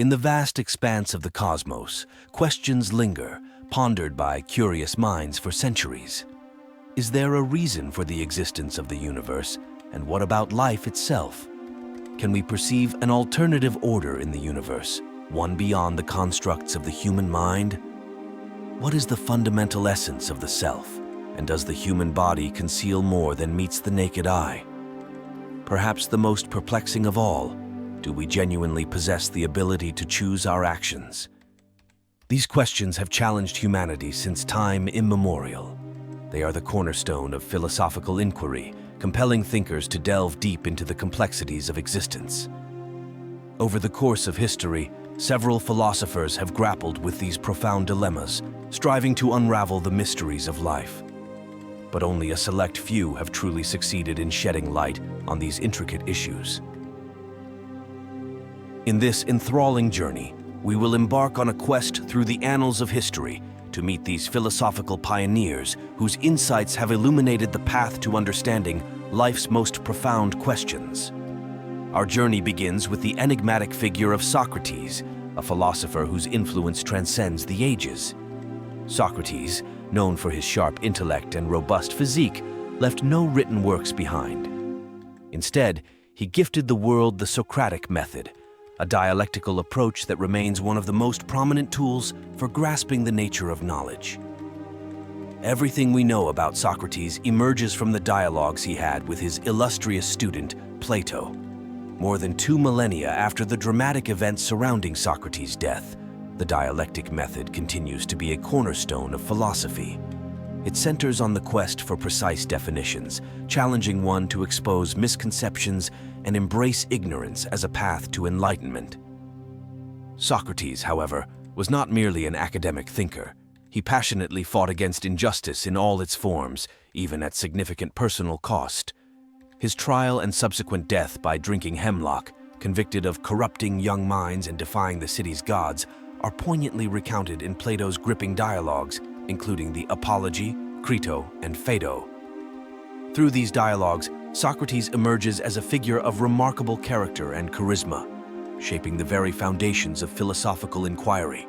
In the vast expanse of the cosmos, questions linger, pondered by curious minds for centuries. Is there a reason for the existence of the universe, and what about life itself? Can we perceive an alternative order in the universe, one beyond the constructs of the human mind? What is the fundamental essence of the self, and does the human body conceal more than meets the naked eye? Perhaps the most perplexing of all, do we genuinely possess the ability to choose our actions? These questions have challenged humanity since time immemorial. They are the cornerstone of philosophical inquiry, compelling thinkers to delve deep into the complexities of existence. Over the course of history, several philosophers have grappled with these profound dilemmas, striving to unravel the mysteries of life. But only a select few have truly succeeded in shedding light on these intricate issues. In this enthralling journey, we will embark on a quest through the annals of history to meet these philosophical pioneers whose insights have illuminated the path to understanding life's most profound questions. Our journey begins with the enigmatic figure of Socrates, a philosopher whose influence transcends the ages. Socrates, known for his sharp intellect and robust physique, left no written works behind. Instead, he gifted the world the Socratic method, a dialectical approach that remains one of the most prominent tools for grasping the nature of knowledge. Everything we know about Socrates emerges from the dialogues he had with his illustrious student, Plato. More than 2 millennia after the dramatic events surrounding Socrates' death, the dialectic method continues to be a cornerstone of philosophy. It centers on the quest for precise definitions, challenging one to expose misconceptions and embrace ignorance as a path to enlightenment. Socrates, however, was not merely an academic thinker. He passionately fought against injustice in all its forms, even at significant personal cost. His trial and subsequent death by drinking hemlock, convicted of corrupting young minds and defying the city's gods, are poignantly recounted in Plato's gripping dialogues, including the Apology, Crito, and Phaedo. Through these dialogues, Socrates emerges as a figure of remarkable character and charisma, shaping the very foundations of philosophical inquiry.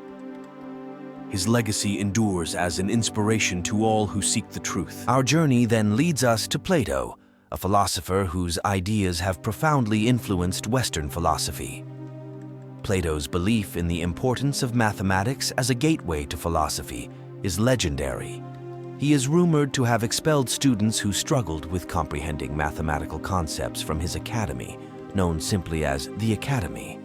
His legacy endures as an inspiration to all who seek the truth. Our journey then leads us to Plato, a philosopher whose ideas have profoundly influenced Western philosophy. Plato's belief in the importance of mathematics as a gateway to philosophy is legendary. He is rumored to have expelled students who struggled with comprehending mathematical concepts from his academy, known simply as the Academy.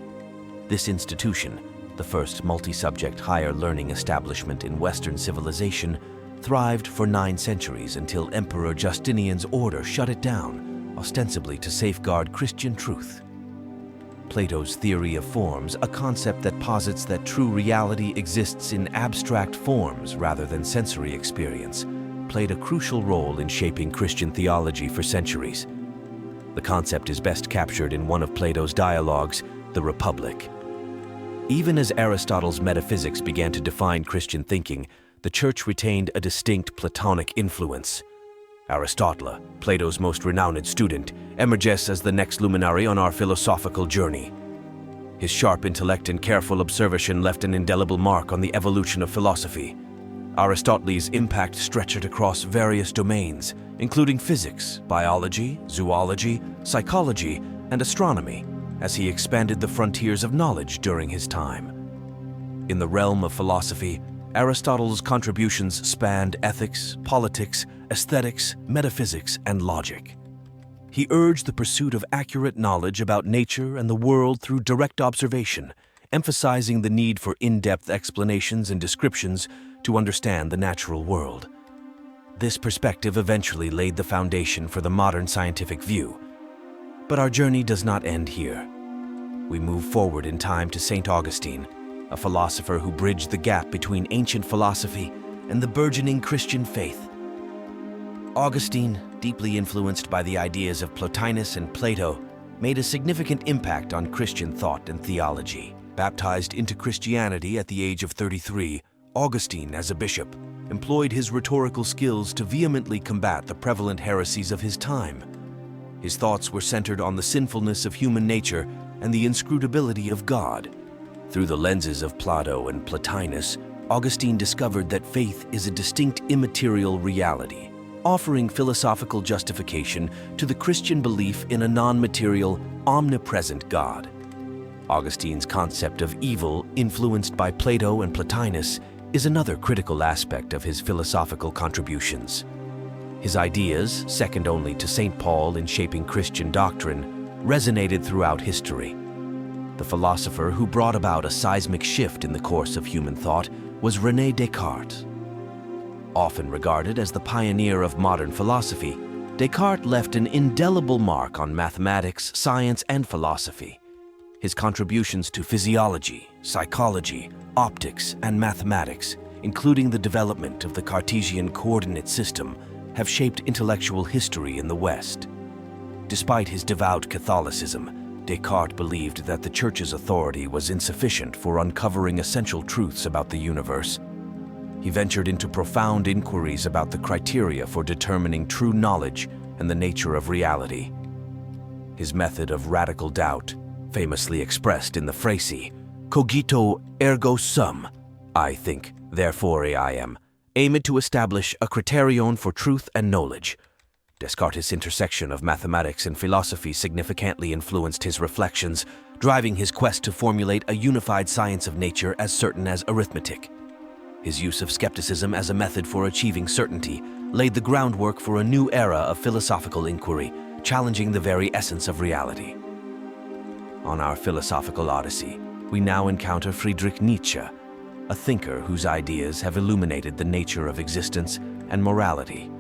This institution, the first multi-subject higher learning establishment in Western civilization, thrived for 9 centuries until Emperor Justinian's order shut it down, ostensibly to safeguard Christian truth. Plato's theory of forms, a concept that posits that true reality exists in abstract forms rather than sensory experience, played a crucial role in shaping Christian theology for centuries. The concept is best captured in one of Plato's dialogues, The Republic. Even as Aristotle's Metaphysics began to define Christian thinking, the Church retained a distinct Platonic influence. Aristotle, Plato's most renowned student, emerges as the next luminary on our philosophical journey. His sharp intellect and careful observation left an indelible mark on the evolution of philosophy. Aristotle's impact stretched across various domains, including physics, biology, zoology, psychology, and astronomy, as he expanded the frontiers of knowledge during his time. In the realm of philosophy, Aristotle's contributions spanned ethics, politics, aesthetics, metaphysics, and logic. He urged the pursuit of accurate knowledge about nature and the world through direct observation, emphasizing the need for in-depth explanations and descriptions to understand the natural world. This perspective eventually laid the foundation for the modern scientific view. But our journey does not end here. We move forward in time to St. Augustine, a philosopher who bridged the gap between ancient philosophy and the burgeoning Christian faith. Augustine, deeply influenced by the ideas of Plotinus and Plato, made a significant impact on Christian thought and theology. Baptized into Christianity at the age of 33, Augustine, as a bishop, employed his rhetorical skills to vehemently combat the prevalent heresies of his time. His thoughts were centered on the sinfulness of human nature and the inscrutability of God. Through the lenses of Plato and Plotinus, Augustine discovered that faith is a distinct immaterial reality, offering philosophical justification to the Christian belief in a non-material, omnipresent God. Augustine's concept of evil, influenced by Plato and Plotinus, is another critical aspect of his philosophical contributions. His ideas, second only to St. Paul in shaping Christian doctrine, resonated throughout history. The philosopher who brought about a seismic shift in the course of human thought was René Descartes. Often regarded as the pioneer of modern philosophy, Descartes left an indelible mark on mathematics, science, and philosophy. His contributions to physiology, psychology, optics, and mathematics, including the development of the Cartesian coordinate system, have shaped intellectual history in the West. Despite his devout Catholicism, Descartes believed that the Church's authority was insufficient for uncovering essential truths about the universe. He ventured into profound inquiries about the criteria for determining true knowledge and the nature of reality. His method of radical doubt, famously expressed in the phrase, cogito ergo sum, I think, therefore I am, aimed to establish a criterion for truth and knowledge. Descartes' intersection of mathematics and philosophy significantly influenced his reflections, driving his quest to formulate a unified science of nature as certain as arithmetic. His use of skepticism as a method for achieving certainty laid the groundwork for a new era of philosophical inquiry, challenging the very essence of reality. On our philosophical odyssey, we now encounter Friedrich Nietzsche, a thinker whose ideas have illuminated the nature of existence and morality.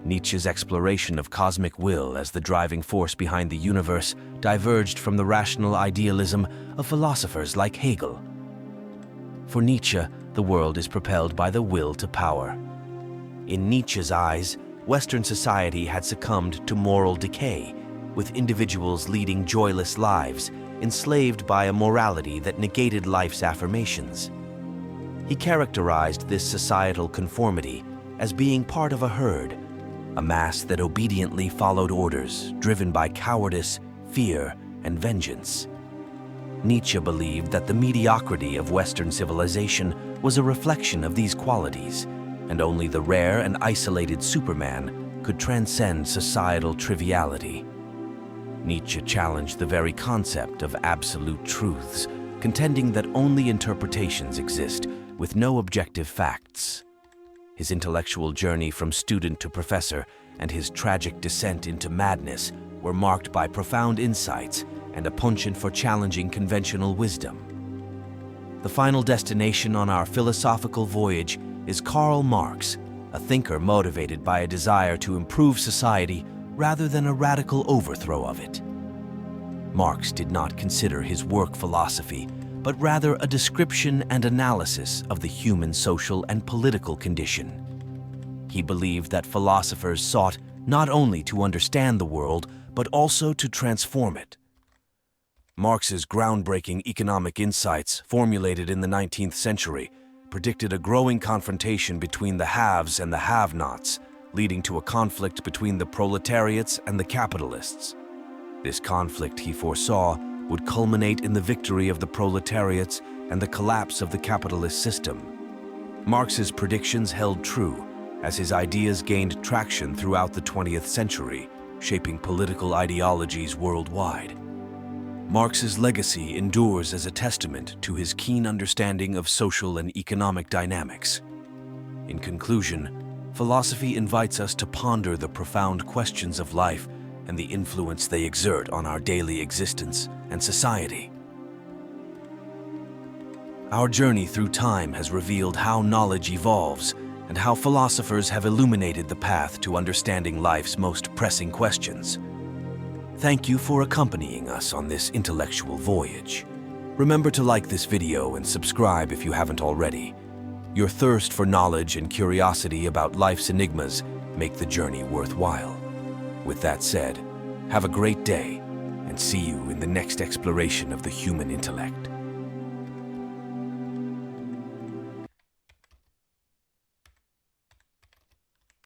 Nietzsche's exploration of cosmic will as the driving force behind the universe diverged from the rational idealism of philosophers like Hegel. For Nietzsche, the world is propelled by the will to power. In Nietzsche's eyes, Western society had succumbed to moral decay, with individuals leading joyless lives, enslaved by a morality that negated life's affirmations. He characterized this societal conformity as being part of a herd, a mass that obediently followed orders, driven by cowardice, fear, and vengeance. Nietzsche believed that the mediocrity of Western civilization was a reflection of these qualities, and only the rare and isolated Superman could transcend societal triviality. Nietzsche challenged the very concept of absolute truths, contending that only interpretations exist, with no objective facts. His intellectual journey from student to professor and his tragic descent into madness were marked by profound insights and a penchant for challenging conventional wisdom. The final destination on our philosophical voyage is Karl Marx, a thinker motivated by a desire to improve society rather than a radical overthrow of it. Marx did not consider his work philosophy, but rather a description and analysis of the human social and political condition. He believed that philosophers sought not only to understand the world, but also to transform it. Marx's groundbreaking economic insights, formulated in the 19th century, predicted a growing confrontation between the haves and the have-nots, leading to a conflict between the proletariats and the capitalists. This conflict, he foresaw, would culminate in the victory of the proletariats and the collapse of the capitalist system. Marx's predictions held true, as his ideas gained traction throughout the 20th century, shaping political ideologies worldwide. Marx's legacy endures as a testament to his keen understanding of social and economic dynamics. In conclusion, philosophy invites us to ponder the profound questions of life and the influence they exert on our daily existence and society. Our journey through time has revealed how knowledge evolves and how philosophers have illuminated the path to understanding life's most pressing questions. Thank you for accompanying us on this intellectual voyage. Remember to like this video and subscribe if you haven't already. Your thirst for knowledge and curiosity about life's enigmas make the journey worthwhile. With that said, have a great day and see you in the next exploration of the human intellect.